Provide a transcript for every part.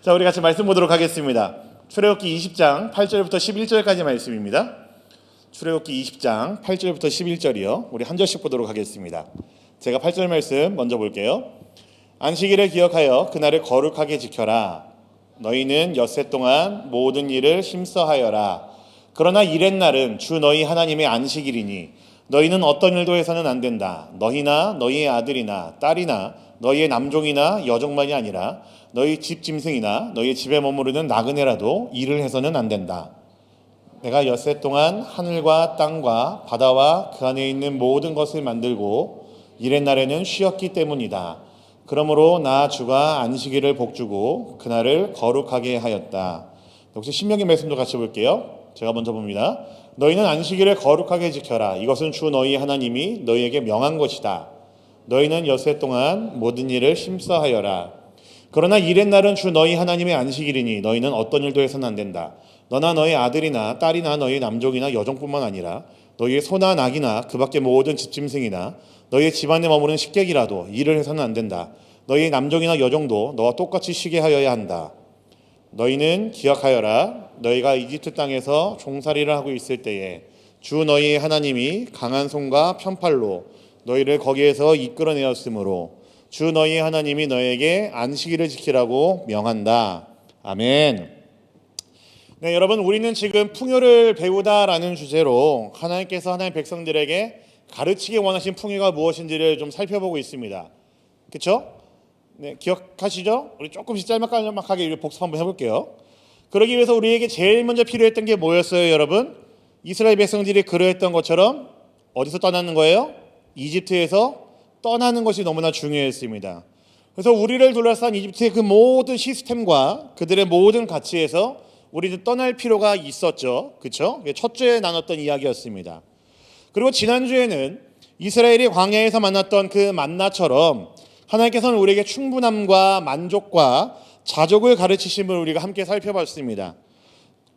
자, 우리 같이 말씀 보도록 하겠습니다. 출애굽기 20장 8절부터 11절까지 말씀입니다. 출애굽기 20장 8절부터 11절이요. 우리 한 절씩 보도록 하겠습니다. 제가 8절 말씀 먼저 볼게요. 안식일을 기억하여 그날을 거룩하게 지켜라. 너희는 엿새 동안 모든 일을 힘써하여라. 그러나 이렛날은 주 너희 하나님의 안식일이니 너희는 어떤 일도 해서는 안 된다. 너희나 너희의 아들이나 딸이나 너희의 남종이나 여종만이 아니라 너희 집 짐승이나 너희 집에 머무르는 나그네라도 일을 해서는 안 된다. 내가 엿새 동안 하늘과 땅과 바다와 그 안에 있는 모든 것을 만들고 이렛날에는 쉬었기 때문이다. 그러므로 나 주가 안식일을 복주고 그날을 거룩하게 하였다. 혹시 신명기 말씀도 같이 볼게요. 제가 먼저 봅니다. 너희는 안식일을 거룩하게 지켜라. 이것은 주 너희 하나님이 너희에게 명한 것이다. 너희는 엿새 동안 모든 일을 힘써하여라. 그러나 이렛날은 주 너희 하나님의 안식일이니 너희는 어떤 일도 해서는 안 된다. 너나 너희 아들이나 딸이나 너희 남종이나 여종뿐만 아니라 너희의 소나 낙이나 그 밖의 모든 집짐승이나 너희의 집안에 머무는 식객이라도 일을 해서는 안 된다. 너희의 남종이나 여종도 너와 똑같이 쉬게 하여야 한다. 너희는 기억하여라. 너희가 이집트 땅에서 종살이를 하고 있을 때에 주 너희의 하나님이 강한 손과 편팔로 너희를 거기에서 이끌어내었으므로 주 너희 하나님이 너에게 안식일을 지키라고 명한다. 아멘. 네, 여러분, 우리는 지금 풍요를 배우다라는 주제로 하나님께서 하나님의 백성들에게 가르치기 원하신 풍요가 무엇인지를 좀 살펴보고 있습니다. 그렇죠? 네, 기억하시죠? 우리 조금씩 짤막하게 복습 한번 해볼게요. 그러기 위해서 우리에게 제일 먼저 필요했던 게 뭐였어요, 여러분? 이스라엘 백성들이 그러했던 것처럼 어디서 떠나는 거예요? 이집트에서 떠나는 것이 너무나 중요했습니다. 그래서 우리를 둘러싼 이집트의 그 모든 시스템과 그들의 모든 가치에서 우리는 떠날 필요가 있었죠. 그렇죠? 첫째에 나눴던 이야기였습니다. 그리고 지난주에는 이스라엘이 광야에서 만났던 그 만나처럼 하나님께서는 우리에게 충분함과 만족과 자족을 가르치심을 우리가 함께 살펴봤습니다.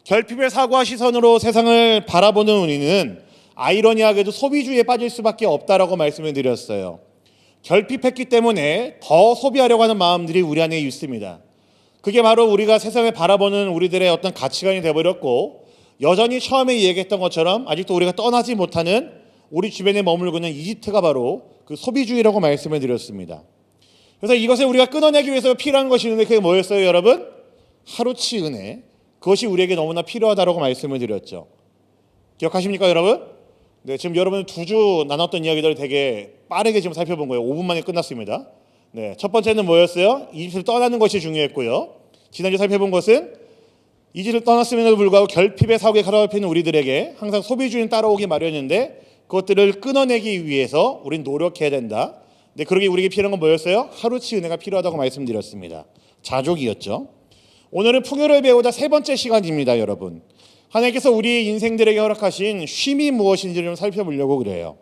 결핍의 사고와 시선으로 세상을 바라보는 우리는 아이러니하게도 소비주의에 빠질 수밖에 없다라고 말씀을 드렸어요. 결핍했기 때문에 더 소비하려고 하는 마음들이 우리 안에 있습니다. 그게 바로 우리가 세상을 바라보는 우리들의 어떤 가치관이 되어버렸고, 여전히 처음에 얘기했던 것처럼 아직도 우리가 떠나지 못하는 우리 주변에 머물고 있는 이집트가 바로 그 소비주의라고 말씀을 드렸습니다. 그래서 이것을 우리가 끊어내기 위해서 필요한 것이 있는데 그게 뭐였어요, 여러분? 하루치 은혜. 그것이 우리에게 너무나 필요하다고 말씀을 드렸죠. 기억하십니까, 여러분? 네, 지금 여러분 2주 나눴던 이야기들을 되게 빠르게 지금 살펴본 거예요. 5분 만에 끝났습니다. 네, 첫 번째는 뭐였어요? 이집트를 떠나는 것이 중요했고요. 지난주 살펴본 것은 이집트를 떠났음에도 불구하고 결핍의 사고에 가로잡히는 우리들에게 항상 소비주의는 따라오기 마련인데 그것들을 끊어내기 위해서 우린 노력해야 된다. 근데 그러기 우리에게 필요한 건 뭐였어요? 하루치 은혜가 필요하다고 말씀드렸습니다. 자족이었죠. 오늘은 풍요를 배우다 세 번째 시간입니다, 여러분. 하나님께서 우리 인생들에게 허락하신 쉼이 무엇인지를 좀 살펴보려고 그래요.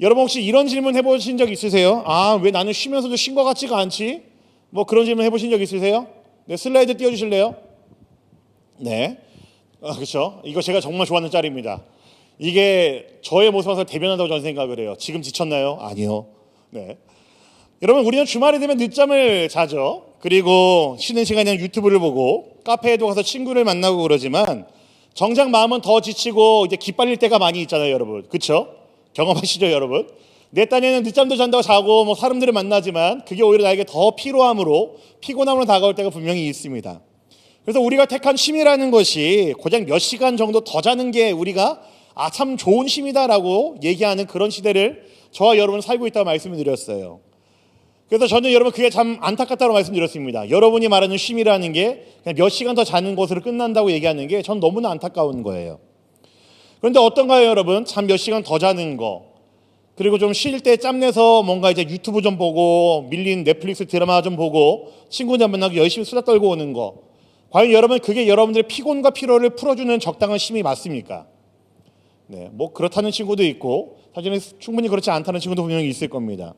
여러분 혹시 이런 질문 해보신 적 있으세요? 왜 나는 쉬면서도 쉰 것 같지가 않지? 뭐 그런 질문 해보신 적 있으세요? 네, 슬라이드 띄워주실래요? 네, 그렇죠. 이거 제가 정말 좋아하는 짤입니다. 이게 저의 모습을 대변한다고 저는 생각을 해요. 지금 지쳤나요? 아니요. 네. 여러분, 우리는 주말이 되면 늦잠을 자죠. 그리고 쉬는 시간에는 유튜브를 보고 카페에도 가서 친구를 만나고 그러지만 정작 마음은 더 지치고 이제 기빨릴 때가 많이 있잖아요, 여러분. 그렇죠? 경험하시죠, 여러분? 내 딴에는 늦잠도 잔다고 자고 뭐 사람들을 만나지만 그게 오히려 나에게 더 피로함으로 피곤함으로 다가올 때가 분명히 있습니다. 그래서 우리가 택한 쉼이라는 것이 고작 몇 시간 정도 더 자는 게 우리가 참 좋은 쉼이다라고 얘기하는 그런 시대를 저와 여러분은 살고 있다고 말씀을 드렸어요. 그래서 저는 여러분 그게 참 안타깝다고 말씀드렸습니다. 여러분이 말하는 쉼이라는 게 그냥 몇 시간 더 자는 것으로 끝난다고 얘기하는 게 전 너무나 안타까운 거예요. 그런데 어떤가요, 여러분? 잠 몇 시간 더 자는 거, 그리고 좀 쉴 때 짬내서 뭔가 이제 유튜브 좀 보고 밀린 넷플릭스 드라마 좀 보고 친구들 만나고 열심히 수다 떨고 오는 거, 과연 여러분 그게 여러분들의 피곤과 피로를 풀어주는 적당한 쉼이 맞습니까? 네, 뭐 그렇다는 친구도 있고 사실은 충분히 그렇지 않다는 친구도 분명히 있을 겁니다.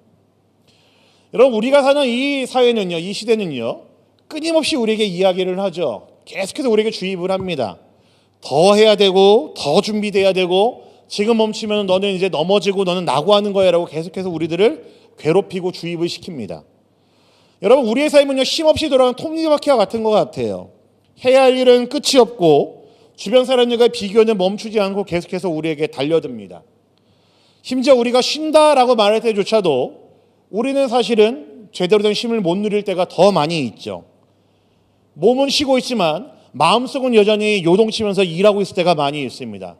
여러분, 우리가 사는 이 사회는요, 이 시대는요, 끊임없이 우리에게 이야기를 하죠. 계속해서 우리에게 주입을 합니다. 더 해야 되고 더 준비돼야 되고 지금 멈추면 너는 이제 넘어지고 너는 낙오하는 거야 라고 계속해서 우리들을 괴롭히고 주입을 시킵니다. 여러분, 우리의 삶은요, 쉼없이 돌아가는 톱니바퀴와 같은 것 같아요. 해야 할 일은 끝이 없고 주변 사람들과 비교는 멈추지 않고 계속해서 우리에게 달려듭니다. 심지어 우리가 쉰다라고 말할 때조차도 우리는 사실은 제대로 된 쉼을 못 누릴 때가 더 많이 있죠. 몸은 쉬고 있지만 마음속은 여전히 요동치면서 일하고 있을 때가 많이 있습니다.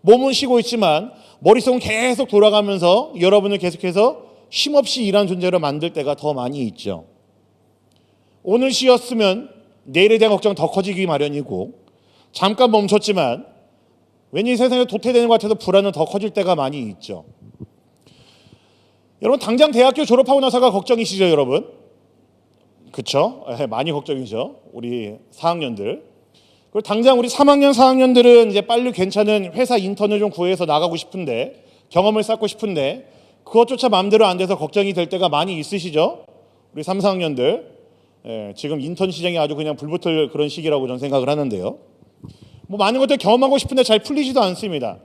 몸은 쉬고 있지만 머릿속은 계속 돌아가면서 여러분을 계속해서 쉼없이 일하는 존재로 만들 때가 더 많이 있죠. 오늘 쉬었으면 내일에 대한 걱정 더 커지기 마련이고, 잠깐 멈췄지만 왠지 세상에 도태되는 것 같아서 불안은 더 커질 때가 많이 있죠. 여러분, 당장 대학교 졸업하고 나서가 걱정이시죠, 여러분? 그렇죠? 많이 걱정이죠. 우리 4학년들. 그리고 당장 우리 3학년, 4학년들은 이제 빨리 괜찮은 회사 인턴을 좀 구해서 나가고 싶은데, 경험을 쌓고 싶은데 그것조차 마음대로 안 돼서 걱정이 될 때가 많이 있으시죠? 우리 3, 4학년들. 지금 인턴 시장이 아주 그냥 불붙을 그런 시기라고 저는 생각을 하는데요. 뭐 많은 것들 경험하고 싶은데 잘 풀리지도 않습니다.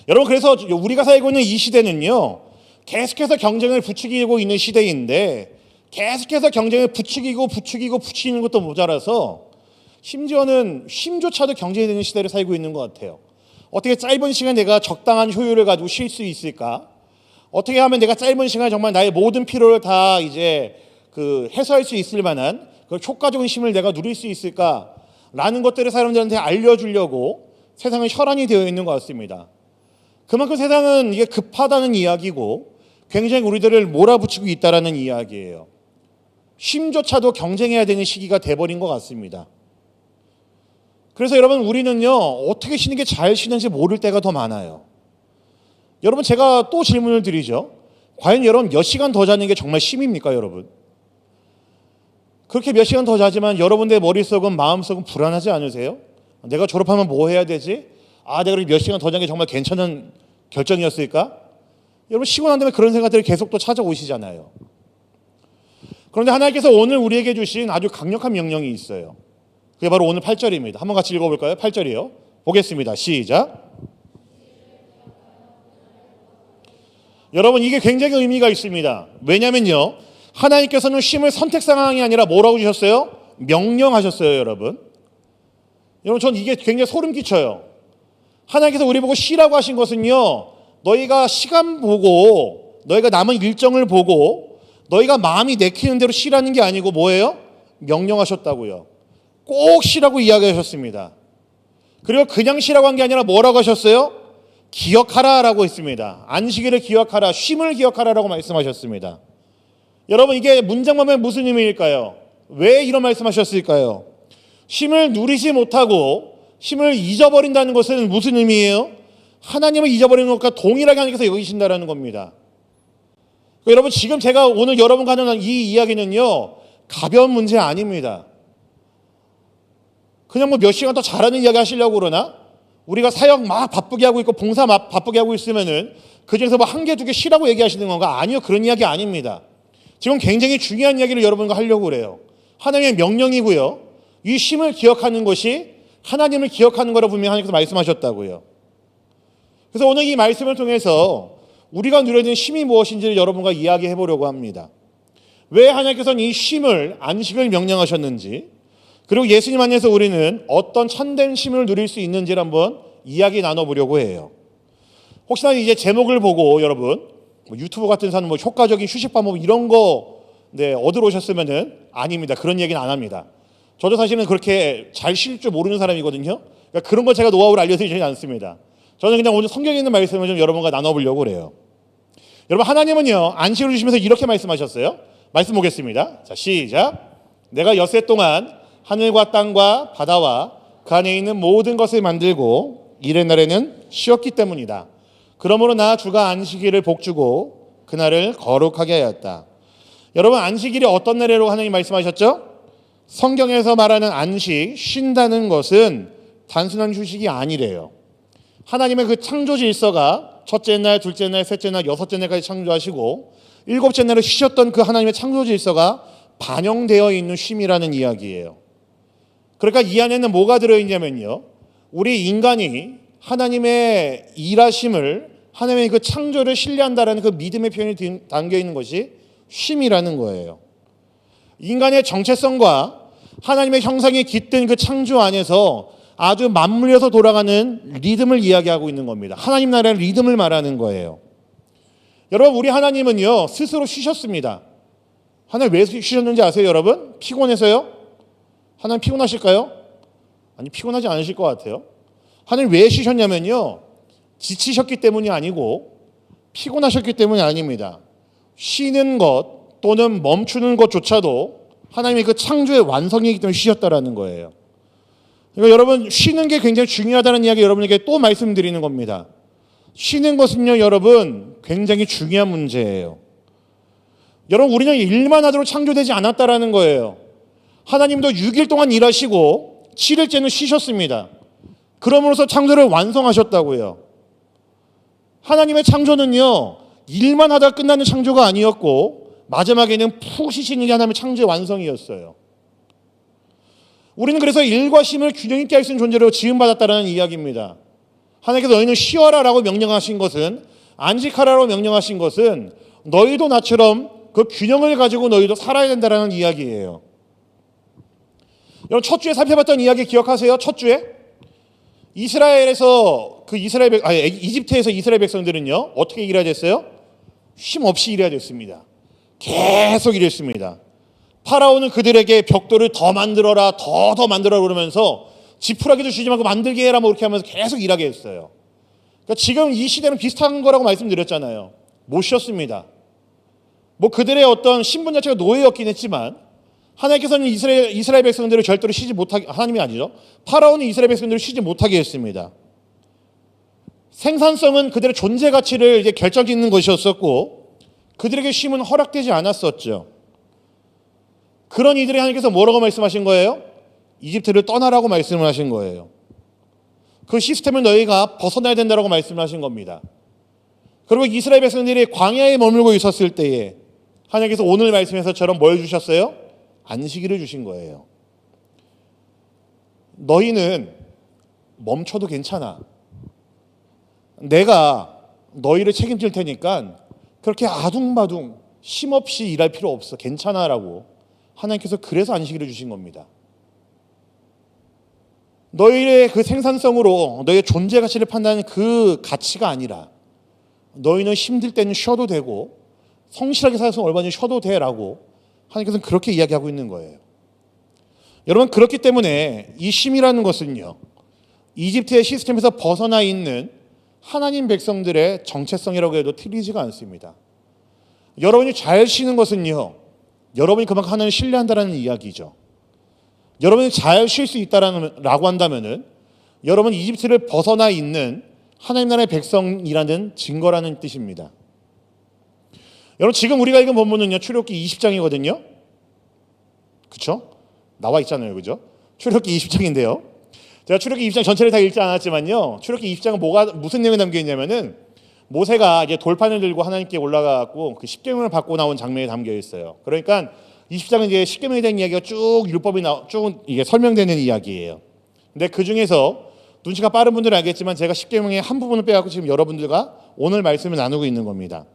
여러분, 그래서 우리가 살고 있는 이 시대는요, 계속해서 경쟁을 부추기고 있는 시대인데, 계속해서 경쟁을 부추기는 것도 모자라서 심지어는 쉼조차도 경쟁이 되는 시대를 살고 있는 것 같아요. 어떻게 짧은 시간에 내가 적당한 효율을 가지고 쉴 수 있을까? 어떻게 하면 내가 짧은 시간에 정말 나의 모든 피로를 다 이제 해소할 수 있을 만한 그 효과적인 쉼을 내가 누릴 수 있을까라는 것들을 사람들한테 알려주려고 세상은 혈안이 되어 있는 것 같습니다. 그만큼 세상은 이게 급하다는 이야기고 굉장히 우리들을 몰아붙이고 있다라는 이야기예요. 쉼조차도 경쟁해야 되는 시기가 돼버린 것 같습니다. 그래서 여러분, 우리는요, 어떻게 쉬는 게 잘 쉬는지 모를 때가 더 많아요. 여러분, 제가 또 질문을 드리죠. 과연 여러분 몇 시간 더 자는 게 정말 쉼입니까, 여러분? 그렇게 몇 시간 더 자지만 여러분의 머릿속은 마음속은 불안하지 않으세요? 내가 졸업하면 뭐 해야 되지? 내가 몇 시간 더 자는 게 정말 괜찮은 결정이었을까? 여러분, 쉬고 난 다음에 그런 생각들이 계속 또 찾아오시잖아요. 그런데 하나님께서 오늘 우리에게 주신 아주 강력한 명령이 있어요. 그게 바로 오늘 8절입니다. 한번 같이 읽어볼까요? 8절이요. 보겠습니다. 시작. 여러분, 이게 굉장히 의미가 있습니다. 왜냐면요, 하나님께서는 쉼을 선택 상황이 아니라 뭐라고 주셨어요? 명령하셨어요, 여러분. 여러분, 전 이게 굉장히 소름 끼쳐요. 하나님께서 우리 보고 쉬라고 하신 것은요, 너희가 시간 보고, 너희가 남은 일정을 보고, 너희가 마음이 내키는 대로 쉬라는 게 아니고 뭐예요? 명령하셨다고요. 꼭 쉬라고 이야기하셨습니다. 그리고 그냥 쉬라고 한 게 아니라 뭐라고 하셨어요? 기억하라라고 했습니다. 안식일을 기억하라, 쉼을 기억하라라고 말씀하셨습니다. 여러분, 이게 문장 보면 무슨 의미일까요? 왜 이런 말씀하셨을까요? 쉼을 누리지 못하고 쉼을 잊어버린다는 것은 무슨 의미예요? 하나님을 잊어버리는 것과 동일하게 하나님께서 여기신다라는 겁니다. 여러분, 지금 제가 오늘 여러분과 하는 이 이야기는요, 가벼운 문제 아닙니다. 그냥 뭐 몇 시간 더 잘하는 이야기 하시려고 그러나? 우리가 사역 막 바쁘게 하고 있고 봉사 막 바쁘게 하고 있으면은 그 중에서 뭐 한 개, 두 개 쉬라고 얘기하시는 건가? 아니요, 그런 이야기 아닙니다. 지금 굉장히 중요한 이야기를 여러분과 하려고 그래요. 하나님의 명령이고요. 이 쉼을 기억하는 것이 하나님을 기억하는 거라고 분명히 하나님께서 말씀하셨다고요. 그래서 오늘 이 말씀을 통해서 우리가 누려야 되는 쉼이 무엇인지를 여러분과 이야기해 보려고 합니다. 왜 하나님께서는 이 쉼을, 안식을 명령하셨는지, 그리고 예수님 안에서 우리는 어떤 참된 쉼을 누릴 수 있는지를 한번 이야기 나눠보려고 해요. 혹시나 이제 제목을 보고 여러분 유튜브 같은 사는 뭐 효과적인 휴식 방법 이런 거 얻으러 오셨으면은 아닙니다. 그런 얘기는 안 합니다. 저도 사실은 그렇게 잘 쉴 줄 모르는 사람이거든요. 그러니까 그런 거 제가 노하우를 알려드리지 않습니다. 저는 그냥 오늘 성경에 있는 말씀을 좀 여러분과 나눠보려고 그래요. 여러분, 하나님은요, 안식을 주시면서 이렇게 말씀하셨어요. 말씀 보겠습니다. 자, 시작. 내가 엿새 동안 하늘과 땅과 바다와 그 안에 있는 모든 것을 만들고 이른 날에는 쉬었기 때문이다. 그러므로 나 주가 안식일을 복주고 그날을 거룩하게 하였다. 여러분, 안식일이 어떤 날이라고 하나님 말씀하셨죠? 성경에서 말하는 안식, 쉰다는 것은 단순한 휴식이 아니래요. 하나님의 그 창조 질서가 첫째 날, 둘째 날, 셋째 날, 여섯째 날까지 창조하시고 일곱째 날에 쉬셨던 그 하나님의 창조 질서가 반영되어 있는 쉼이라는 이야기예요. 그러니까 이 안에는 뭐가 들어있냐면요, 우리 인간이 하나님의 일하심을, 하나님의 그 창조를 신뢰한다라는 그 믿음의 표현이 담겨 있는 것이 쉼이라는 거예요. 인간의 정체성과 하나님의 형상에 깃든 그 창조 안에서 아주 맞물려서 돌아가는 리듬을 이야기하고 있는 겁니다. 하나님 나라의 리듬을 말하는 거예요. 여러분, 우리 하나님은요 스스로 쉬셨습니다. 하나님 왜 쉬셨는지 아세요, 여러분? 피곤해서요? 하나님 피곤하실까요? 아니, 피곤하지 않으실 것 같아요. 하나님 왜 쉬셨냐면요, 지치셨기 때문이 아니고 피곤하셨기 때문이 아닙니다. 쉬는 것 또는 멈추는 것조차도 하나님의 그 창조의 완성이기 때문에 쉬셨다라는 거예요. 그러니까 여러분, 쉬는 게 굉장히 중요하다는 이야기 여러분에게 또 말씀드리는 겁니다. 쉬는 것은요, 여러분, 굉장히 중요한 문제예요. 여러분, 우리는 일만 하도록 창조되지 않았다라는 거예요. 하나님도 6일 동안 일하시고 7일째는 쉬셨습니다. 그러므로서 창조를 완성하셨다고요. 하나님의 창조는요, 일만 하다 끝나는 창조가 아니었고 마지막에는 푹 쉬시는 게 하나님의 창조의 완성이었어요. 우리는 그래서 일과 쉼을 균형 있게 할 수 있는 존재로 지음받았다는 이야기입니다. 하나님께서 너희는 쉬어라라고 명령하신 것은, 안식하라고 명령하신 것은 너희도 나처럼 그 균형을 가지고 너희도 살아야 된다는 이야기예요. 여러분, 첫 주에 살펴봤던 이야기 기억하세요? 첫 주에 이스라엘에서 이집트에서 이스라엘 백성들은요 어떻게 일해야 됐어요? 쉼 없이 일해야 됐습니다. 계속 일했습니다. 파라오는 그들에게 벽돌을 더 만들어라, 더 만들어라 그러면서 지푸라기도 주지 말고 만들게 해라 뭐 이렇게 하면서 계속 일하게 했어요. 그러니까 지금 이 시대는 비슷한 거라고 말씀드렸잖아요. 못 쉬었습니다. 뭐 그들의 어떤 신분 자체가 노예였긴 했지만 하나님께서는 이스라엘 백성들을 절대로 쉬지 못하게, 하나님이 아니죠, 파라오는 이스라엘 백성들을 쉬지 못하게 했습니다. 생산성은 그들의 존재 가치를 이제 결정짓는 것이었었고 그들에게 쉼은 허락되지 않았었죠. 그런 이들이 하나님께서 뭐라고 말씀하신 거예요? 이집트를 떠나라고 말씀을 하신 거예요. 그 시스템을 너희가 벗어나야 된다고 말씀을 하신 겁니다. 그리고 이스라엘 백성들이 광야에 머물고 있었을 때에 하나님께서 오늘 말씀에서처럼 뭘 주셨어요? 안식일을 주신 거예요. 너희는 멈춰도 괜찮아. 내가 너희를 책임질 테니까 그렇게 아둥바둥 쉼없이 일할 필요 없어. 괜찮아라고 하나님께서 그래서 안식일을 주신 겁니다. 너희의 그 생산성으로 너희의 존재 가치를 판단하는 그 가치가 아니라 너희는 힘들 때는 쉬어도 되고 성실하게 살아서 얼마나 쉬어도 돼라고 하나님께서는 그렇게 이야기하고 있는 거예요. 여러분, 그렇기 때문에 이 쉼이라는 것은요, 이집트의 시스템에서 벗어나 있는 하나님 백성들의 정체성이라고 해도 틀리지가 않습니다. 여러분이 잘 쉬는 것은요, 여러분이 그만큼 하나님을 신뢰한다는 이야기죠. 여러분이 잘 쉴 수 있다라고 한다면은 여러분 이집트를 벗어나 있는 하나님 나라의 백성이라는 증거라는 뜻입니다. 여러분, 지금 우리가 읽은 본문은요 출애굽기 20장이거든요. 그렇죠? 나와 있잖아요, 그죠? 출애굽기 20장인데요. 제가 출애굽기 20장 전체를 다 읽지 않았지만요, 출애굽기 20장은 무슨 내용이 담겨 있냐면은 모세가 이제 돌판을 들고 하나님께 올라가고 그 십계명을 받고 나온 장면이 담겨 있어요. 그러니까 20장은 이제 십계명에 대한 이야기가 쭉 율법이 쭉 이게 설명되는 이야기예요. 근데 그 중에서 눈치가 빠른 분들은 알겠지만 제가 십계명의 한 부분을 빼갖고 지금 여러분들과 오늘 말씀을 나누고 있는 겁니다.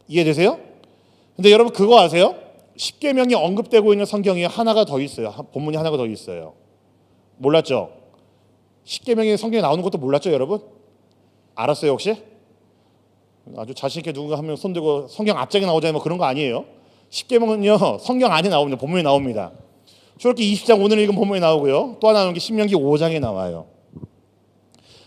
이해되세요? 근데 여러분 그거 아세요? 십계명이 언급되고 있는 성경이 하나가 더 있어요. 본문이 하나가 더 있어요. 몰랐죠? 십계명이 성경에 나오는 것도 몰랐죠, 여러분? 알았어요, 혹시? 아주 자신 있게 누군가 한 명 손들고 성경 앞장에 나오자 뭐 그런 거 아니에요. 십계명은요 성경 안에 나옵니다. 본문에 나옵니다. 출애굽기 20장 오늘 읽은 본문에 나오고요. 또 하나 나오는 게 신명기 5장에 나와요.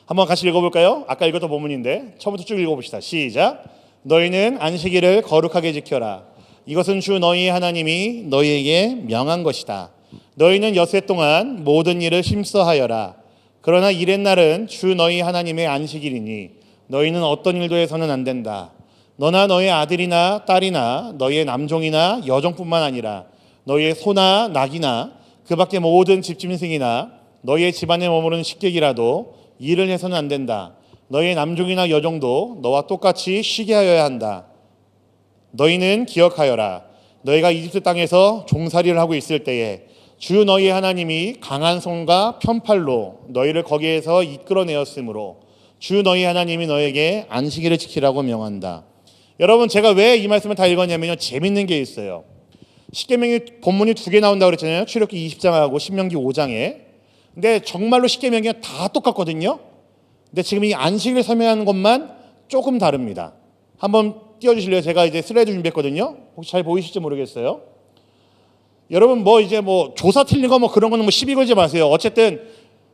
한번 같이 읽어볼까요? 아까 읽었던 본문인데 처음부터 쭉 읽어봅시다. 시작. 너희는 안식일을 거룩하게 지켜라. 이것은 주 너희 하나님이 너희에게 명한 것이다. 너희는 엿새 동안 모든 일을 힘써하여라. 그러나 이렛 날은 주 너희 하나님의 안식일이니 너희는 어떤 일도 해서는 안 된다. 너나 너의 아들이나 딸이나 너희의 남종이나 여종뿐만 아니라 너희의 소나 낙이나 그 밖의 모든 집짐승이나 너희의 집안에 머무르는 식객이라도 일을 해서는 안 된다. 너희의 남종이나 여종도 너와 똑같이 쉬게 하여야 한다. 너희는 기억하여라. 너희가 이집트 땅에서 종살이를 하고 있을 때에 주 너희 하나님이 강한 손과 편팔로 너희를 거기에서 이끌어내었으므로 주 너희 하나님이 너에게 안식일을 지키라고 명한다. 여러분, 제가 왜 이 말씀을 다 읽었냐면요, 재밌는 게 있어요. 십계명이 본문이 두 개 나온다고 그랬잖아요. 출애굽기 20장하고 신명기 5장에. 근데 정말로 십계명이 다 똑같거든요. 근데 지금 이 안식을 설명하는 것만 조금 다릅니다. 한번 띄워주실래요? 제가 이제 슬라이드 준비했거든요. 혹시 잘 보이실지 모르겠어요. 여러분 이제 조사 틀린 거 그런 거는 시비 걸지 마세요. 어쨌든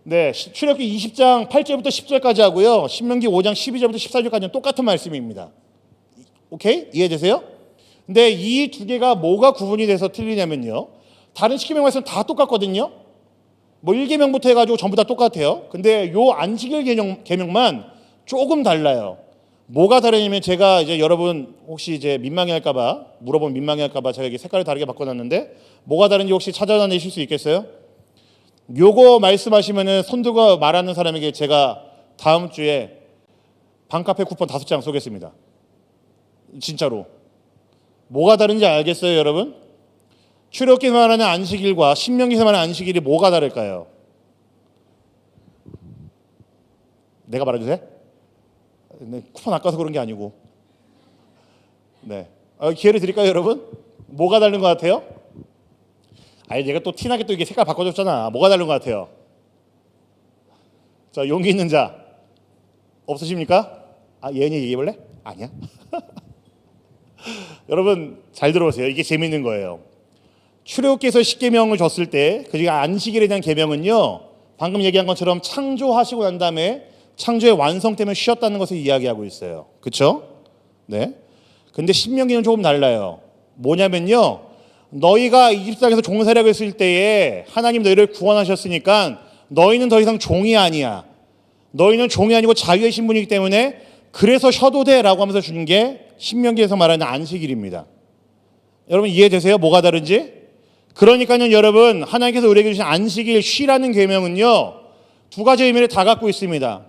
네, 출애굽기 20장 8절부터 10절까지 하고요. 신명기 5장 12절부터 14절까지는 똑같은 말씀입니다. 오케이? 이해되세요? 근데 이 두 개가 뭐가 구분이 돼서 틀리냐면요. 다른 십계명 말씀 다 똑같거든요. 1계명부터 해가지고 전부 다 똑같아요. 근데 요 안식일 계명만 조금 달라요. 뭐가 다르냐면 제가 이제 여러분 혹시 이제 민망해할까봐 물어보면 민망해할까봐 제가 이게 색깔을 다르게 바꿔놨는데 뭐가 다른지 혹시 찾아내실 수 있겠어요? 요거 말씀하시면은 손 들고 말하는 사람에게 제가 다음 주에 반카페 쿠폰 5장 쏘겠습니다. 진짜로. 뭐가 다른지 알겠어요, 여러분? 출애굽기에서 말하는 안식일과 신명기에서 말하는 안식일이 뭐가 다를까요? 내가 말해도 돼? 네, 쿠폰 아까워서 그런 게 아니고. 네. 기회를 드릴까요, 여러분? 뭐가 다른 것 같아요? 아니, 내가 또 티나게 또 이게 색깔 바꿔줬잖아. 뭐가 다른 것 같아요? 자, 용기 있는 자 없으십니까? 예은이 얘기해볼래? 아니야. 여러분 잘 들어보세요. 이게 재밌는 거예요. 출애굽기에서 십계명을 줬을 때 그 안식일에 대한 계명은요, 방금 얘기한 것처럼 창조하시고 난 다음에 창조의 완성 때문에 쉬었다는 것을 이야기하고 있어요. 그렇죠? 네. 근데 신명기는 조금 달라요. 뭐냐면요, 너희가 이집트 땅에서 종살이하고 있을 때에 하나님 너희를 구원하셨으니까 너희는 더 이상 종이 아니야. 너희는 종이 아니고 자유의 신분이기 때문에 그래서 쉬어도 돼라고 하면서 주는 게 신명기에서 말하는 안식일입니다. 여러분 이해되세요? 뭐가 다른지? 그러니까요, 여러분 하나님께서 우리에게 주신 안식일 쉬라는 계명은요, 두 가지 의미를 다 갖고 있습니다.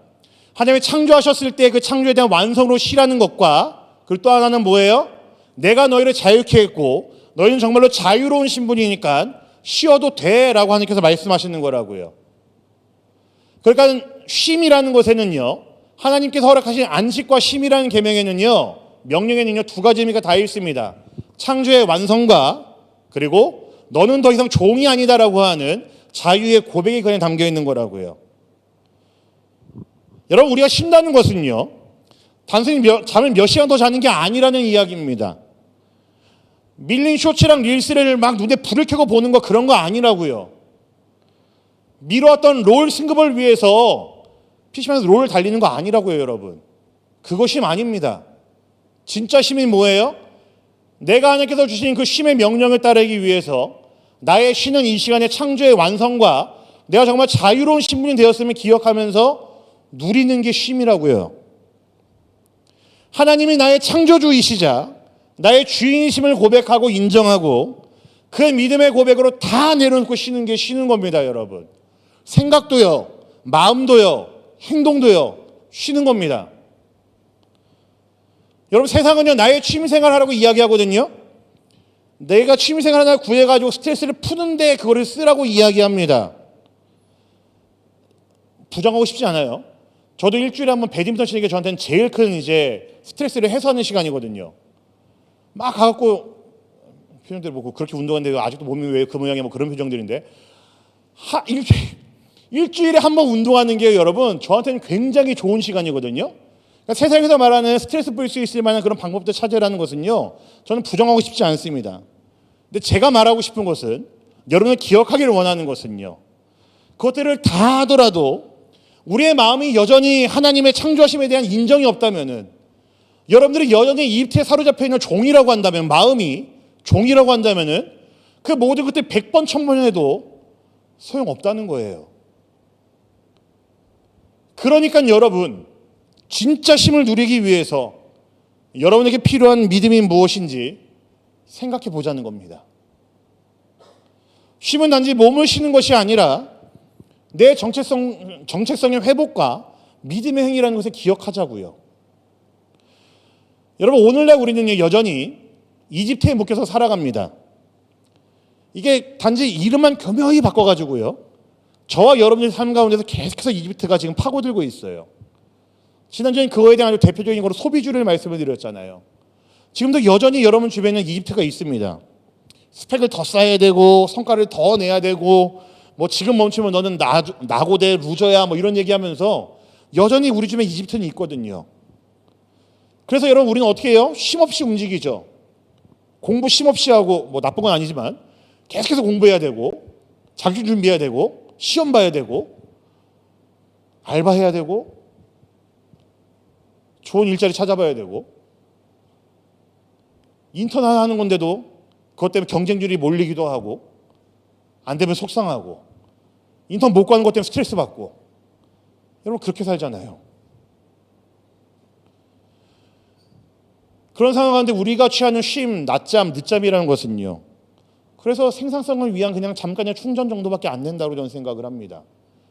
하나님이 창조하셨을 때 그 창조에 대한 완성으로 쉬라는 것과, 그리고 또 하나는 뭐예요? 내가 너희를 자유케 했고 너희는 정말로 자유로운 신분이니까 쉬어도 돼라고 하나님께서 말씀하시는 거라고요. 그러니까 쉼이라는 것에는요, 하나님께서 허락하신 안식과 쉼이라는 계명에는요, 명령에는요 두 가지 의미가 다 있습니다. 창조의 완성과 그리고 너는 더 이상 종이 아니다라고 하는 자유의 고백이 그에 담겨 있는 거라고요. 여러분 우리가 쉰다는 것은요, 단순히 잠을 몇 시간 더 자는 게 아니라는 이야기입니다. 밀린 쇼츠랑 릴스를 막 눈에 불을 켜고 보는 거 그런 거 아니라고요. 미뤄왔던 롤 승급을 위해서 PC방에서 롤을 달리는 거 아니라고요, 여러분. 그것이 아닙니다. 진짜 쉼이 뭐예요? 내가 하나님께서 주신 그 쉼의 명령을 따르기 위해서 나의 쉬는 이 시간의 창조의 완성과 내가 정말 자유로운 신분이 되었음을 기억하면서 누리는 게 쉼이라고요. 하나님이 나의 창조주이시자 나의 주인이심을 고백하고 인정하고 그 믿음의 고백으로 다 내려놓고 쉬는 게 쉬는 겁니다, 여러분. 생각도요, 마음도요, 행동도요, 쉬는 겁니다. 여러분 세상은요, 나의 취미생활 하라고 이야기하거든요. 내가 취미생활 하나 구해가지고 스트레스를 푸는데 그거를 쓰라고 이야기합니다. 부정하고 싶지 않아요. 저도 일주일에 한번 배드민턴 치는 게 저한테는 제일 큰 이제 스트레스를 해소하는 시간이거든요. 막 가갖고 표정들 보고 그렇게 운동하는데 아직도 몸이 왜 그 모양이야 뭐 그런 표정들인데 일주일에 한 번 운동하는 게 여러분 저한테는 굉장히 좋은 시간이거든요. 그러니까 세상에서 말하는 스트레스 풀 수 있을 만한 그런 방법들 찾으라는 것은요, 저는 부정하고 싶지 않습니다. 근데 제가 말하고 싶은 것은, 여러분을 기억하기를 원하는 것은요, 그것들을 다 하더라도 우리의 마음이 여전히 하나님의 창조하심에 대한 인정이 없다면은, 여러분들이 여전히 이집트에 사로잡혀 있는 종이라고 한다면, 마음이 종이라고 한다면은 그 모든 것들 100번 1000번 해도 소용없다는 거예요. 그러니까 여러분 진짜 쉼을 누리기 위해서 여러분에게 필요한 믿음이 무엇인지 생각해 보자는 겁니다. 쉼은 단지 몸을 쉬는 것이 아니라 내 정체성의 회복과 믿음의 행위라는 것을 기억하자고요. 여러분 오늘날 우리는 여전히 이집트에 묶여서 살아갑니다. 이게 단지 이름만 교묘히 바꿔가지고요, 저와 여러분의 삶 가운데서 계속해서 이집트가 지금 파고들고 있어요. 지난주에 그거에 대한 아주 대표적인 거로 소비주를 말씀을 드렸잖아요. 지금도 여전히 여러분 주변에 이집트가 있습니다. 스펙을 더 쌓아야 되고 성과를 더 내야 되고 뭐 지금 멈추면 너는 나고대 루저야 뭐 이런 얘기하면서 여전히 우리 중에 이집트는 있거든요. 그래서 여러분 우리는 어떻게 해요? 쉼없이 움직이죠. 공부 쉼없이 하고 뭐 나쁜 건 아니지만 계속해서 공부해야 되고 자격증 준비해야 되고 시험 봐야 되고 알바해야 되고 좋은 일자리 찾아봐야 되고 인턴 하나 하는 건데도 그것 때문에 경쟁률이 몰리기도 하고 안 되면 속상하고 인턴 못 가는 것 때문에 스트레스 받고 여러분 그렇게 살잖아요. 그런 상황 가운데 우리가 취하는 쉼, 낮잠, 늦잠이라는 것은요. 그래서 생산성을 위한 그냥 잠깐의 충전 정도밖에 안 된다고 저는 생각을 합니다.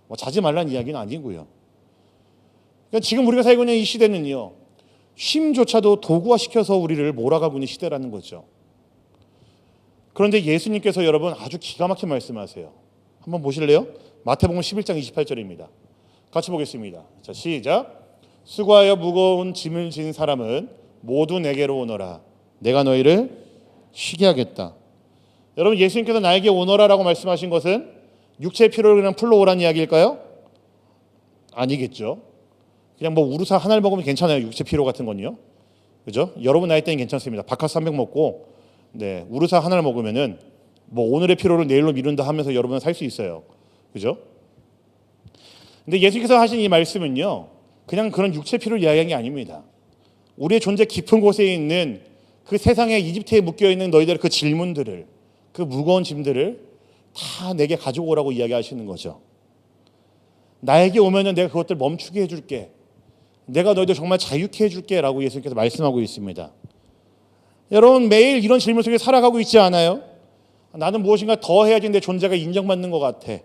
뭐 자지 말라는 이야기는 아니고요. 그러니까 지금 우리가 살고 있는 이 시대는요. 쉼조차도 도구화시켜서 우리를 몰아가고 있는 시대라는 거죠. 그런데 예수님께서 여러분 아주 기가 막히게 말씀하세요. 한번 보실래요? 마태복음 11장 28절입니다. 같이 보겠습니다. 자, 시작. 수고하여 무거운 짐을 진 사람은 모두 내게로 오너라. 내가 너희를 쉬게 하겠다. 여러분 예수님께서 나에게 오너라라고 말씀하신 것은 육체의 피로를 그냥 풀러 오라는 이야기일까요? 아니겠죠. 그냥 뭐 우루사 하나를 먹으면 괜찮아요. 육체 피로 같은 건요. 그죠? 여러분 나이 때는 괜찮습니다. 바카스 300 먹고 우루사 하나를 먹으면은 뭐 오늘의 피로를 내일로 미룬다 하면서 여러분은 살 수 있어요. 그죠? 근데 예수께서 하신 이 말씀은요. 그냥 그런 육체 피로를 이야기한 게 아닙니다. 우리의 존재 깊은 곳에 있는 그 세상의 이집트에 묶여 있는 너희들의 그 질문들을 그 무거운 짐들을 다 내게 가지고 오라고 이야기하시는 거죠. 나에게 오면은 내가 그것들 멈추게 해줄게. 내가 너희들 정말 자유케 해줄게 라고 예수님께서 말씀하고 있습니다. 여러분 매일 이런 질문 속에 살아가고 있지 않아요? 나는 무엇인가 더 해야지 내 존재가 인정받는 것 같아.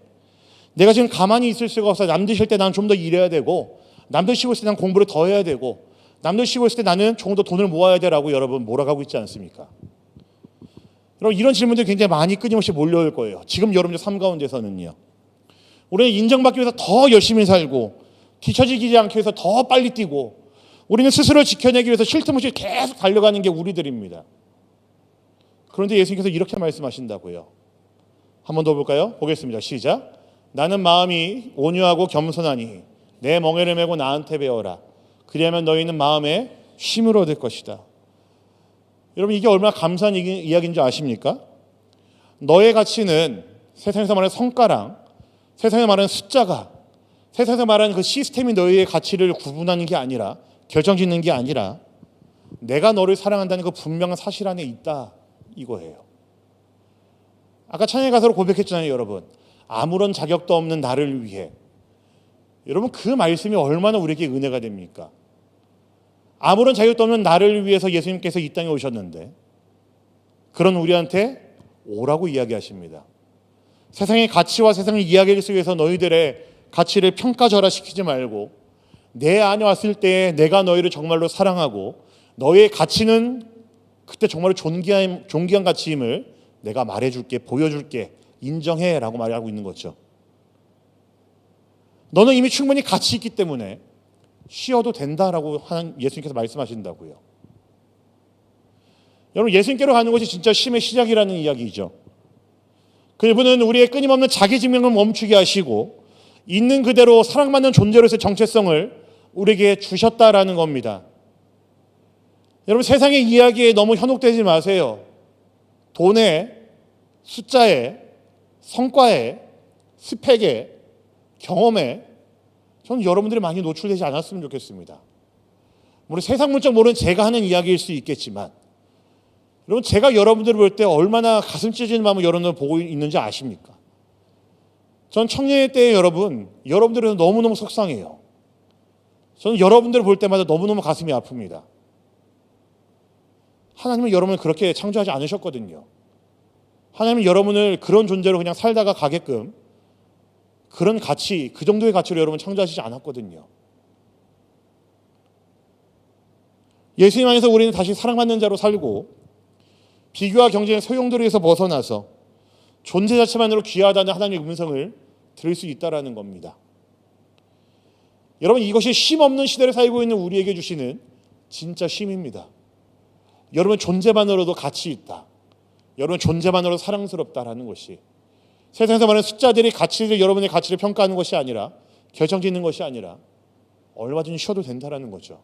내가 지금 가만히 있을 수가 없어. 남들 쉴 때 나는 좀 더 일해야 되고 남들 쉬고 있을 때 나는 공부를 더 해야 되고 남들 쉬고 있을 때 나는 조금 더 돈을 모아야 되라고 여러분 몰아가고 있지 않습니까? 여러분 이런 질문들이 굉장히 많이 끊임없이 몰려올 거예요. 지금 여러분들 삶 가운데서는요. 우리는 인정받기 위해서 더 열심히 살고 뒤처지지 않기 위해서 더 빨리 뛰고 우리는 스스로를 지켜내기 위해서 쉴 틈 없이 계속 달려가는 게 우리들입니다. 그런데 예수님께서 이렇게 말씀하신다고요. 한 번 더 볼까요? 보겠습니다. 시작. 나는 마음이 온유하고 겸손하니 내 멍에를 메고 나한테 배워라. 그리하면 너희는 마음에 쉼을 얻을 것이다. 여러분 이게 얼마나 감사한 이야기인 줄 아십니까? 너의 가치는 세상에서 말하는 성과랑 세상에서 말하는 숫자가 세상에서 말하는 그 시스템이 너희의 가치를 구분하는 게 아니라 결정짓는 게 아니라 내가 너를 사랑한다는 그 분명한 사실 안에 있다 이거예요. 아까 찬양의 가사로 고백했잖아요. 여러분 아무런 자격도 없는 나를 위해 여러분 그 말씀이 얼마나 우리에게 은혜가 됩니까? 아무런 자격도 없는 나를 위해서 예수님께서 이 땅에 오셨는데 그런 우리한테 오라고 이야기하십니다. 세상의 가치와 세상의 이야기를 속에서 너희들의 가치를 평가절하시키지 말고 내 안에 왔을 때 내가 너희를 정말로 사랑하고 너의 가치는 그때 정말로 존귀한 가치임을 내가 말해줄게, 보여줄게, 인정해라고 말하고 있는 거죠. 너는 이미 충분히 가치 있기 때문에 쉬어도 된다라고 하는 예수님께서 말씀하신다고요. 여러분 예수님께로 가는 것이 진짜 쉼의 시작이라는 이야기죠. 그분은 우리의 끊임없는 자기 증명을 멈추게 하시고 있는 그대로 사랑받는 존재로서의 정체성을 우리에게 주셨다라는 겁니다. 여러분 세상의 이야기에 너무 현혹되지 마세요. 돈에, 숫자에, 성과에, 스펙에, 경험에 저는 여러분들이 많이 노출되지 않았으면 좋겠습니다. 우리 세상 물정 모르는 제가 하는 이야기일 수 있겠지만 여러분 제가 여러분들을 볼 때 얼마나 가슴 찢어지는 마음을 여러분들 보고 있는지 아십니까? 전 청년의 때에 여러분들은 너무너무 속상해요. 저는 여러분들을 볼 때마다 너무너무 가슴이 아픕니다. 하나님은 여러분을 그렇게 창조하지 않으셨거든요. 하나님은 여러분을 그런 존재로 그냥 살다가 가게끔 그런 가치, 그 정도의 가치로 여러분 창조하시지 않았거든요. 예수님 안에서 우리는 다시 사랑받는 자로 살고 비교와 경쟁의 소용돌이에서 벗어나서 존재 자체만으로 귀하다는 하나님의 음성을 들을 수 있다는 겁니다. 여러분 이것이 쉼 없는 시대를 살고 있는 우리에게 주시는 진짜 쉼입니다. 여러분 존재만으로도 가치 있다. 여러분 존재만으로 사랑스럽다라는 것이 세상에서 말하는 숫자들이 가치를 여러분의 가치를 평가하는 것이 아니라 결정짓는 것이 아니라 얼마든지 쉬어도 된다라는 거죠.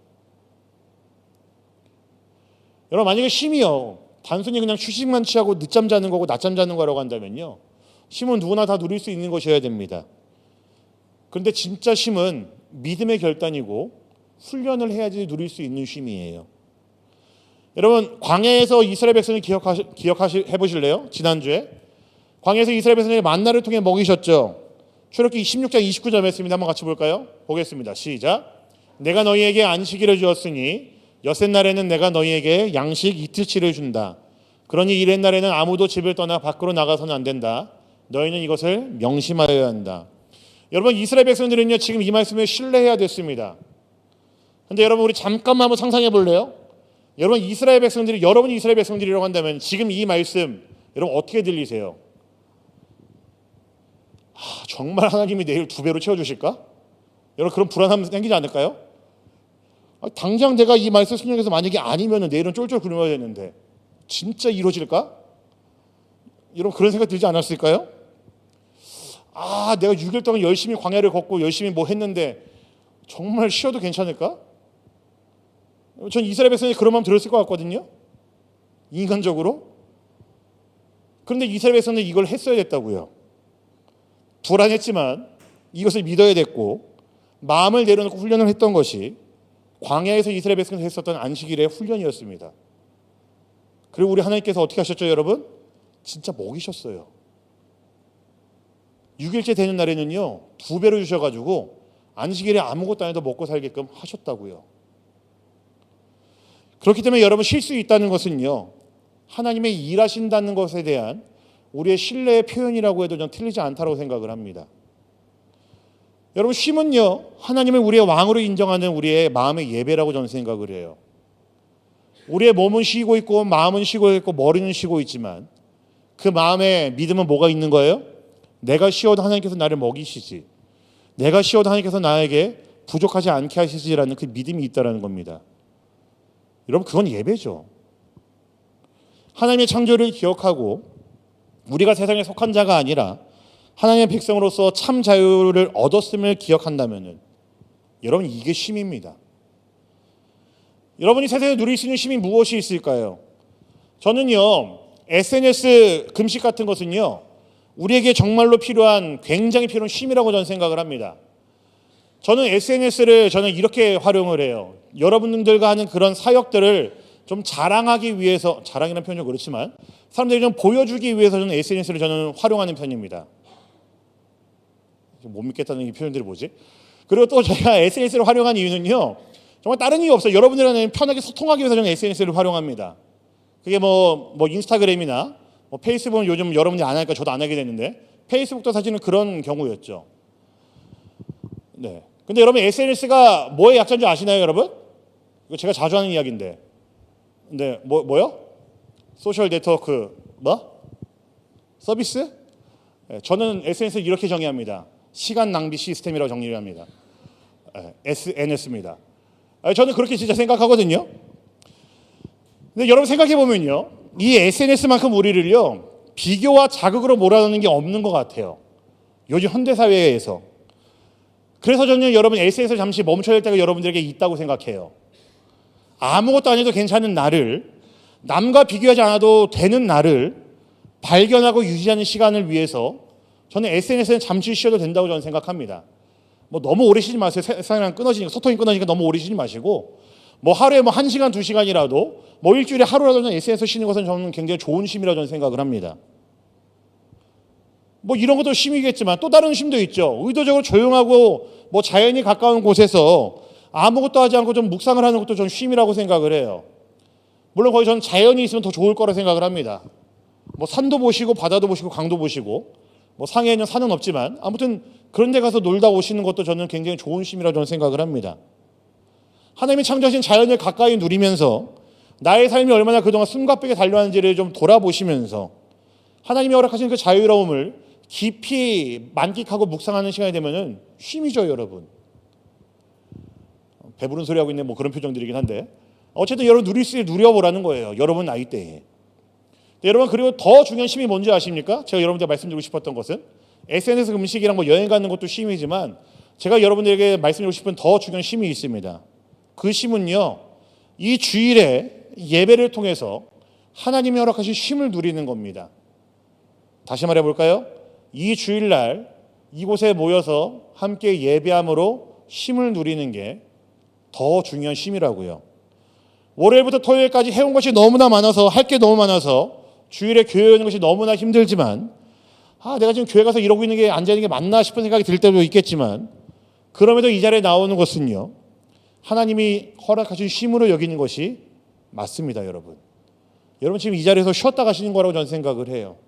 여러분 만약에 쉼이요 단순히 그냥 휴식만 취하고 늦잠 자는 거고 낮잠 자는 거라고 한다면요 쉼은 누구나 다 누릴 수 있는 것이어야 됩니다. 그런데 진짜 쉼은 믿음의 결단이고 훈련을 해야지 누릴 수 있는 쉼이에요. 여러분 광야에서 이스라엘 백성을 기억해 보실래요? 지난주에 광야에서 이스라엘 백성이 만나를 통해 먹이셨죠. 출애굽기 16장 29절 말씀입니다. 한번 같이 볼까요? 보겠습니다. 시작. 내가 너희에게 안식일을 주었으니 엿새날에는 내가 너희에게 양식 이틀치를 준다. 그러니 이렛날에는 아무도 집을 떠나 밖으로 나가서는 안 된다. 너희는 이것을 명심하여야 한다. 여러분 이스라엘 백성들은요 지금 이 말씀을 신뢰해야 됐습니다. 그런데 여러분 우리 잠깐만 한번 상상해 볼래요? 여러분이 이스라엘 백성들이라고 한다면 지금 이 말씀 여러분 어떻게 들리세요? 정말 하나님이 내일 2배로 채워주실까? 여러분 그런 불안함 생기지 않을까요? 당장 내가 이 말씀 순종해서 만약에 아니면 내일은 쫄쫄 굶어야 되는데 진짜 이루어질까? 여러분 그런 생각 들지 않았을까요? 내가 6일 동안 열심히 광야를 걷고 열심히 뭐 했는데 정말 쉬어도 괜찮을까? 전 이스라엘 백성이 그런 마음 들었을 것 같거든요. 인간적으로. 그런데 이스라엘 백성은 이걸 했어야 됐다고요. 불안했지만 이것을 믿어야 됐고 마음을 내려놓고 훈련을 했던 것이 광야에서 이스라엘 백성이 했었던 안식일의 훈련이었습니다. 그리고 우리 하나님께서 어떻게 하셨죠 여러분? 진짜 먹이셨어요. 6일째 되는 날에는요 2배로 주셔가지고 안식일에 아무것도 안 해도 먹고 살게끔 하셨다고요. 그렇기 때문에 여러분 쉴 수 있다는 것은요 하나님의 일하신다는 것에 대한 우리의 신뢰의 표현이라고 해도 전 틀리지 않다고 생각을 합니다. 여러분 쉼은요 하나님을 우리의 왕으로 인정하는 우리의 마음의 예배라고 저는 생각을 해요. 우리의 몸은 쉬고 있고 마음은 쉬고 있고 머리는 쉬고 있지만 그 마음에 믿음은 뭐가 있는 거예요? 내가 쉬어도 하나님께서 나를 먹이시지, 내가 쉬어도 하나님께서 나에게 부족하지 않게 하시지라는 그 믿음이 있다는 겁니다. 여러분 그건 예배죠. 하나님의 창조를 기억하고 우리가 세상에 속한 자가 아니라 하나님의 백성으로서 참 자유를 얻었음을 기억한다면 여러분 이게 쉼입니다. 여러분이 세상에 누릴 수 있는 쉼이 무엇이 있을까요? 저는요 SNS 금식 같은 것은요 우리에게 정말로 필요한 굉장히 필요한 쉼이라고 저는 생각을 합니다. 저는 SNS를 이렇게 활용을 해요. 여러분들과 하는 그런 사역들을 좀 자랑하기 위해서, 자랑이라는 표현은 그렇지만 사람들이 좀 보여주기 위해서 저는 SNS를 활용하는 편입니다. 못 믿겠다는 이 표현들이 뭐지? 그리고 또 제가 SNS를 활용한 이유는요 정말 다른 이유 없어요. 여러분들과는 편하게 소통하기 위해서 저는 SNS를 활용합니다. 그게 뭐 인스타그램이나 페이스북은 요즘 여러분들이 안 하니까 저도 안 하게 됐는데 페이스북도 사실은 그런 경우였죠. 네. 근데 여러분 SNS가 뭐의 약자인 줄 아시나요, 여러분? 이거 제가 자주 하는 이야기인데. 근데 뭐요? 소셜 네트워크 서비스? 네, 저는 SNS를 이렇게 정의합니다. 시간 낭비 시스템이라고 정리를 합니다. SNS입니다. 저는 그렇게 진짜 생각하거든요. 근데 여러분 생각해 보면요, 이 SNS만큼 우리를요 비교와 자극으로 몰아넣는 게 없는 것 같아요. 요즘 현대 사회에서. 그래서 저는 여러분 SNS를 잠시 멈춰야 할 때가 여러분들에게 있다고 생각해요. 아무것도 안 해도 괜찮은 나를, 남과 비교하지 않아도 되는 나를 발견하고 유지하는 시간을 위해서 저는 SNS는 잠시 쉬어도 된다고 저는 생각합니다. 너무 오래 쉬지 마세요. 세상이랑 소통이 끊어지니까 너무 오래 쉬지 마시고 하루에 1시간, 2시간이라도 일주일에 하루라도 SNS 쉬는 것은 저는 굉장히 좋은 쉼이라고 저는 생각을 합니다. 이런 것도 쉼이겠지만 또 다른 쉼도 있죠. 의도적으로 조용하고 자연이 가까운 곳에서 아무것도 하지 않고 좀 묵상을 하는 것도 저는 쉼이라고 생각을 해요. 물론 거기 저는 자연이 있으면 더 좋을 거라 생각을 합니다. 산도 보시고 바다도 보시고 강도 보시고 상해에는 산은 없지만 아무튼 그런 데 가서 놀다 오시는 것도 저는 굉장히 좋은 쉼이라고 저는 생각을 합니다. 하나님이 창조하신 자연을 가까이 누리면서 나의 삶이 얼마나 그동안 숨가쁘게 달려왔는지를 좀 돌아보시면서 하나님이 허락하신 그 자유로움을 깊이 만끽하고 묵상하는 시간이 되면은 쉼이죠, 여러분. 배부른 소리 하고 있는 그런 표정들이긴 한데 어쨌든 여러분 누릴 수 있게 누려보라는 거예요. 여러분 나이대에. 여러분, 그리고 더 중요한 쉼이 뭔지 아십니까? 제가 여러분들께 말씀드리고 싶었던 것은 SNS 금식이랑 뭐 여행 가는 것도 쉼이지만 제가 여러분들에게 말씀드리고 싶은 더 중요한 쉼이 있습니다. 그 쉼은요, 이 주일에 예배를 통해서 하나님이 허락하신 쉼을 누리는 겁니다. 다시 말해볼까요? 이 주일날 이곳에 모여서 함께 예배함으로 쉼을 누리는 게 더 중요한 쉼이라고요. 월요일부터 토요일까지 해온 것이 너무나 많아서, 할 게 너무 많아서 주일에 교회 오는 것이 너무나 힘들지만, 내가 지금 교회 가서 이러고 있는 게, 앉아있는 게 맞나 싶은 생각이 들 때도 있겠지만, 그럼에도 이 자리에 나오는 것은요, 하나님이 허락하신 쉼으로 여기는 것이 맞습니다. 여러분 지금 이 자리에서 쉬었다 가시는 거라고 저는 생각을 해요.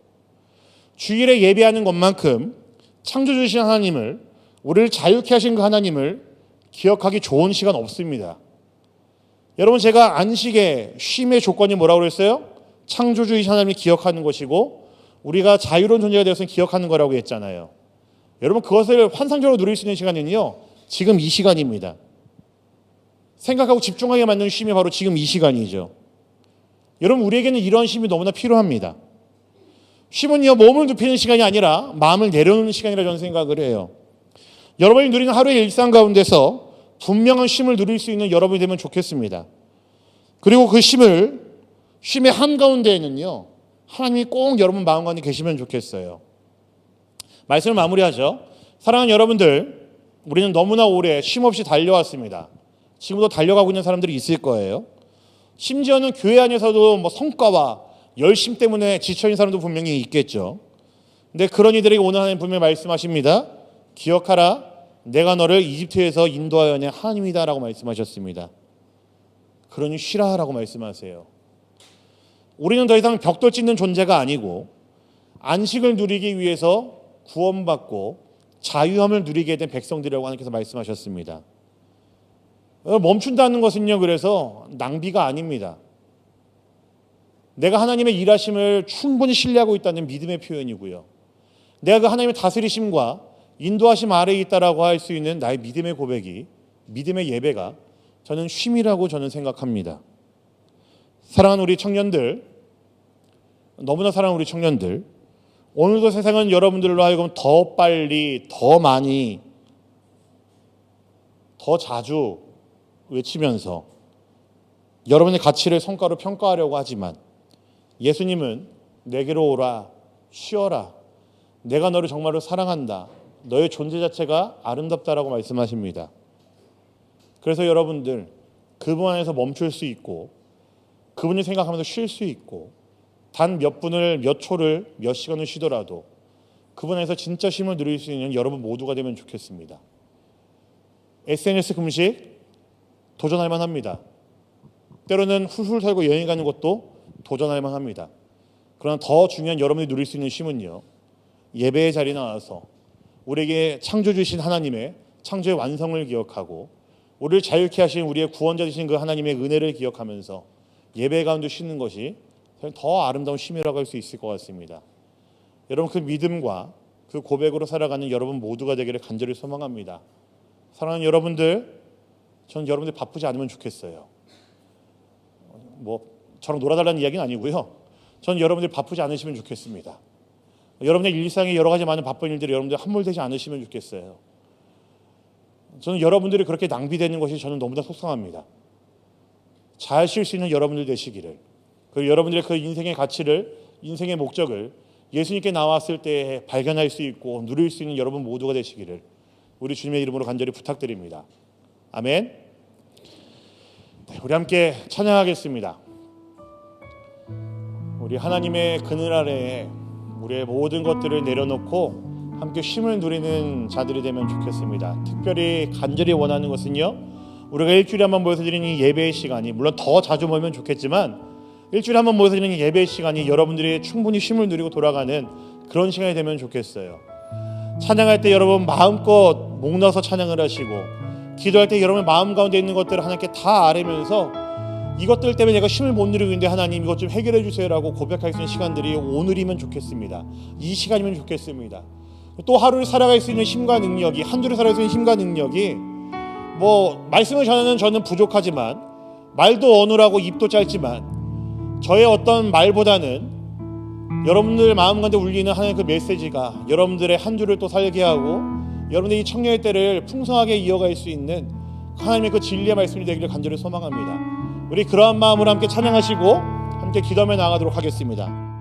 주일에 예배하는 것만큼 창조주신 하나님을, 우리를 자유케 하신 그 하나님을 기억하기 좋은 시간 없습니다. 여러분, 제가 안식의 쉼의 조건이 뭐라고 그랬어요? 창조주이신 하나님을 기억하는 것이고 우리가 자유로운 존재가 되었으면 기억하는 거라고 했잖아요. 여러분, 그것을 환상적으로 누릴 수 있는 시간은요, 지금 이 시간입니다. 생각하고 집중하게 만드는 쉼이 바로 지금 이 시간이죠. 여러분, 우리에게는 이러한 쉼이 너무나 필요합니다. 쉼은요, 몸을 눕히는 시간이 아니라 마음을 내려놓는 시간이라 저는 생각을 해요. 여러분이 누리는 하루의 일상 가운데서 분명한 쉼을 누릴 수 있는 여러분이 되면 좋겠습니다. 그리고 그 쉼의 한가운데에는요, 하나님이 꼭 여러분 마음 가운데 계시면 좋겠어요. 말씀을 마무리하죠. 사랑하는 여러분들, 우리는 너무나 오래 쉼 없이 달려왔습니다. 지금도 달려가고 있는 사람들이 있을 거예요. 심지어는 교회 안에서도 뭐 성과와 열심 때문에 지쳐있는 사람도 분명히 있겠죠. 근데 그런 이들에게 오늘 하나님 분명히 말씀하십니다. 기억하라, 내가 너를 이집트에서 인도하여 낸 하나님이다 라고 말씀하셨습니다. 그러니 쉬라 라고 말씀하세요. 우리는 더 이상 벽돌 찢는 존재가 아니고 안식을 누리기 위해서 구원받고 자유함을 누리게 된 백성들이라고 하나님께서 말씀하셨습니다. 멈춘다는 것은요, 그래서 낭비가 아닙니다. 내가 하나님의 일하심을 충분히 신뢰하고 있다는 믿음의 표현이고요. 내가 그 하나님의 다스리심과 인도하심 아래에 있다라고 할 수 있는 나의 믿음의 고백이, 믿음의 예배가 저는 쉼이라고 저는 생각합니다. 사랑하는 우리 청년들, 너무나 사랑하는 우리 청년들, 오늘도 세상은 여러분들로 하여금 더 빨리, 더 많이, 더 자주 외치면서 여러분의 가치를 성과로 평가하려고 하지만 예수님은 내게로 오라, 쉬어라, 내가 너를 정말로 사랑한다, 너의 존재 자체가 아름답다라고 말씀하십니다. 그래서 여러분들, 그분 안에서 멈출 수 있고 그분을 생각하면서 쉴 수 있고 단 몇 분을, 몇 초를, 몇 시간을 쉬더라도 그분 안에서 진짜 쉼을 누릴 수 있는 여러분 모두가 되면 좋겠습니다. SNS 금식 도전할 만합니다. 때로는 훌훌 털고 여행 가는 것도 도전할 만합니다. 그러나 더 중요한 여러분이 누릴 수 있는 쉼은요, 예배의 자리에 나와서 우리에게 창조주신 하나님의 창조의 완성을 기억하고 우리를 자유케 하신 우리의 구원자 되신 그 하나님의 은혜를 기억하면서 예배 가운데 쉬는 것이 더 아름다운 쉼이라고 할 수 있을 것 같습니다. 여러분, 그 믿음과 그 고백으로 살아가는 여러분 모두가 되기를 간절히 소망합니다. 사랑하는 여러분들, 저는 여러분들 바쁘지 않으면 좋겠어요. 저랑 놀아달라는 이야기는 아니고요. 저는 여러분들 바쁘지 않으시면 좋겠습니다. 여러분의 일상에 여러 가지 많은 바쁜 일들이 여러분들 함몰되지 않으시면 좋겠어요. 저는 여러분들이 그렇게 낭비되는 것이 저는 너무나 속상합니다. 잘 쉴 수 있는 여러분들 되시기를, 그리고 여러분들의 그 인생의 가치를, 인생의 목적을 예수님께 나왔을 때 발견할 수 있고 누릴 수 있는 여러분 모두가 되시기를 우리 주님의 이름으로 간절히 부탁드립니다. 아멘. 우리 함께 찬양하겠습니다. 우리 하나님의 그늘 아래에 우리의 모든 것들을 내려놓고 함께 쉼을 누리는 자들이 되면 좋겠습니다. 특별히 간절히 원하는 것은요, 우리가 일주일에 한번 모여서 드리는 이 예배의 시간이, 물론 더 자주 모이면 좋겠지만 일주일에 한번 모여서 드리는 예배의 시간이 여러분들이 충분히 쉼을 누리고 돌아가는 그런 시간이 되면 좋겠어요. 찬양할 때 여러분 마음껏 목 넣어서 찬양을 하시고, 기도할 때 여러분의 마음 가운데 있는 것들을 하나님께 다 아뢰면서 이것들 때문에 내가 쉼을 못 누리고 있는데 하나님 이것 좀 해결해 주세요라고 고백할 수 있는 시간들이 오늘이면 좋겠습니다. 이 시간이면 좋겠습니다. 또 하루를 살아갈 수 있는 힘과 능력이, 한 주를 살아갈 수 있는 힘과 능력이, 말씀을 전하는 저는 부족하지만, 말도 어눌하고 입도 짧지만 저의 어떤 말보다는 여러분들 마음 가운데 울리는 하나님의 그 메시지가 여러분들의 한 주를 또 살게 하고 여러분들이 이 청년의 때를 풍성하게 이어갈 수 있는 하나님의 그 진리의 말씀이 되기를 간절히 소망합니다. 우리 그러한 마음으로 함께 찬양하시고 함께 기도하며 나아가도록 하겠습니다.